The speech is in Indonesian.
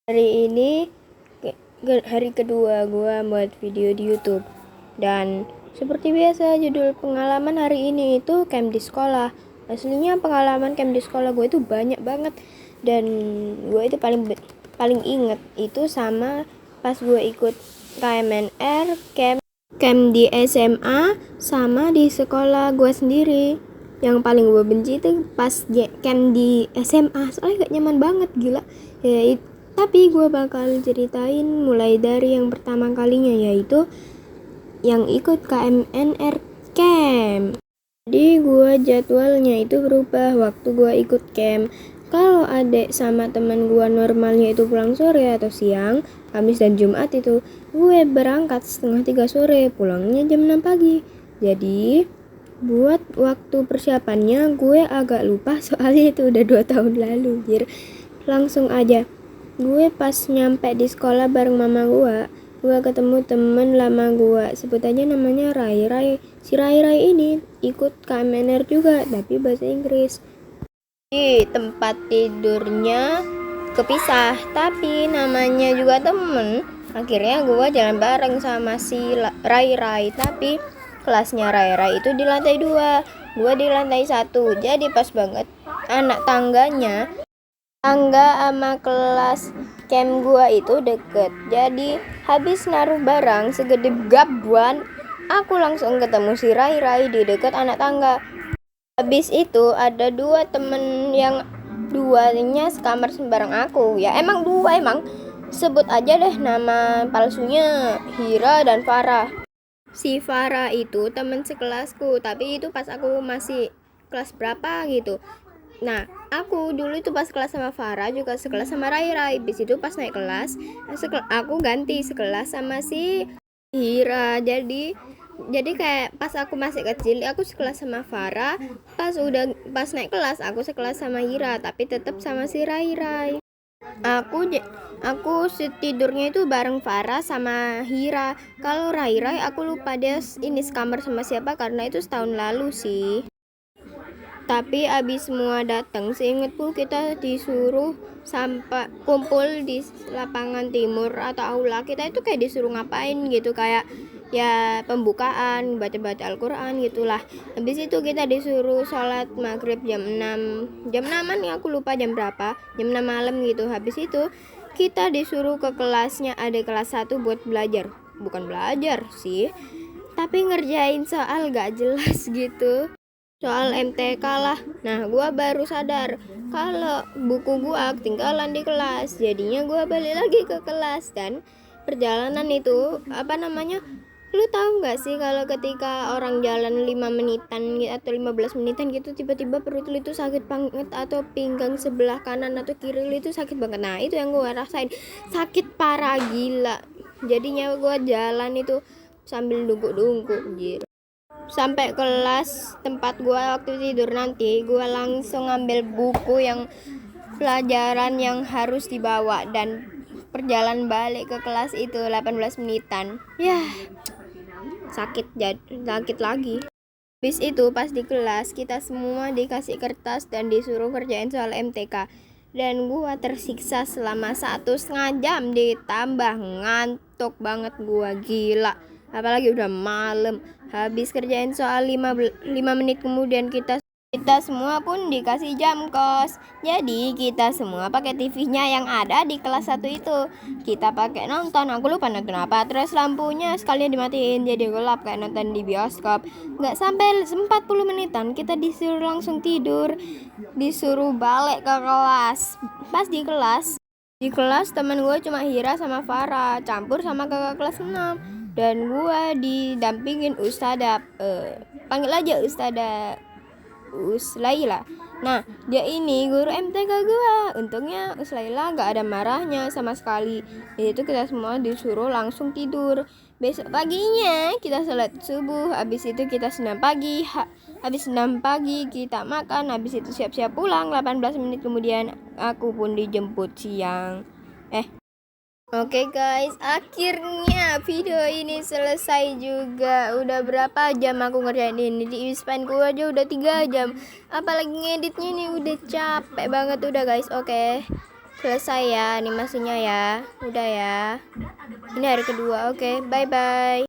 Hari ini hari kedua gue buat video di YouTube. Dan seperti biasa judul pengalaman hari ini itu camp di sekolah. Aslinya pengalaman camp di sekolah gue itu banyak banget. Dan gue itu paling inget itu sama pas gue ikut KMNR camp di SMA sama di sekolah gue sendiri. Yang paling gue benci itu pas camp di SMA, soalnya gak nyaman banget, gila ya. Tapi gue bakal ceritain mulai dari yang pertama kalinya, yaitu yang ikut KMNR camp. Jadi gue jadwalnya itu berubah waktu gue ikut camp. Kalau adek sama teman gue normalnya itu pulang sore atau siang, Kamis dan Jumat itu gue berangkat 2:30 sore, pulangnya jam 6 pagi. Jadi buat waktu persiapannya gue agak lupa, soalnya itu udah 2 tahun lalu. Langsung aja gue pas nyampe di sekolah bareng mama gue ketemu temen lama gue, sebut aja namanya Rai. Si Rai ini ikut KMNR juga, tapi bahasa Inggris. Di tempat tidurnya kepisah, tapi namanya juga temen. Akhirnya gue jalan bareng sama si Rai, tapi kelasnya Rai itu di lantai 2, gue di lantai 1. Jadi pas banget anak tangga sama kelas camp gua itu deket. Jadi habis naruh barang segede gaban, aku langsung ketemu si Rai di deket anak tangga. Habis itu ada 2 temen yang duanya sekamar bareng aku. Ya emang 2, sebut aja deh nama palsunya, Hira dan Farah. Si Farah itu temen sekelasku, tapi itu pas aku masih kelas berapa gitu. Nah, aku dulu itu pas kelas sama Farah juga sekelas sama Rai. Habis itu pas naik kelas, aku ganti sekelas sama si Hira. Jadi kayak pas aku masih kecil aku sekelas sama Farah, pas naik kelas aku sekelas sama Hira, tapi tetap sama si Rai. Aku tidurnya itu bareng Farah sama Hira. Kalau Rai aku lupa dia ini sekamar sama siapa, karena itu setahun lalu sih. Tapi abis semua datang, seingatku kita disuruh sampai kumpul di lapangan timur atau aula. Kita itu kayak disuruh ngapain gitu, kayak ya pembukaan, baca-baca Al-Quran gitulah. Habis itu kita disuruh sholat maghrib jam 6an ya, aku lupa jam berapa, jam 6 malam gitu. Habis itu kita disuruh ke kelasnya, ada kelas 1 buat belajar. Bukan belajar sih, tapi ngerjain soal gak jelas gitu, soal MTK lah. Nah, gue baru sadar kalau buku gue ketinggalan di kelas. Jadinya gue balik lagi ke kelas. Dan perjalanan itu lu tahu nggak sih kalau ketika orang jalan 5 menitan atau 15 menitan gitu, tiba-tiba perut lu itu sakit banget, atau pinggang sebelah kanan atau kiri lu itu sakit banget. Nah, itu yang gue rasain, sakit parah, gila. Jadinya gue jalan itu sambil dungkuk-dungkuk. Sampai kelas tempat gue waktu tidur nanti, gue langsung ngambil buku yang pelajaran yang harus dibawa, dan perjalanan balik ke kelas itu 18 menitan. Sakit lagi. Habis itu pas di kelas kita semua dikasih kertas dan disuruh kerjain soal MTK, dan gue tersiksa selama 1,5 jam, ditambah ngantuk banget gue, gila. Apalagi udah malam. Habis kerjain soal 5 menit kemudian kita semua pun dikasih jam kos. Jadi kita semua pakai TV-nya yang ada di kelas 1 itu. Kita pakai nonton, aku lupa nonton apa. Terus lampunya sekalian dimatiin, jadi gelap kayak nonton di bioskop. Gak sampai 40 menitan kita disuruh langsung tidur, disuruh balik ke kelas. Pas di kelas teman gue cuma Hira sama Farah, campur sama kakak kelas 6. Dan gue didampingin Ustadzah, panggil aja Ustadzah Uslaila. Nah, dia ini guru MTK gue. Untungnya Uslaila gak ada marahnya sama sekali. Itu kita semua disuruh langsung tidur. Besok paginya kita sholat subuh. Habis itu kita senam pagi. Habis senam pagi kita makan. Habis itu siap-siap pulang. 18 menit kemudian aku pun dijemput siang. Oke guys, akhirnya video ini selesai juga. Udah berapa jam aku ngerjain ini, di spanku aja udah 3 jam. Apalagi ngeditnya ini udah capek banget udah guys. Oke. selesai ya animasinya ya. Udah ya. Ini hari kedua. Oke, bye-bye.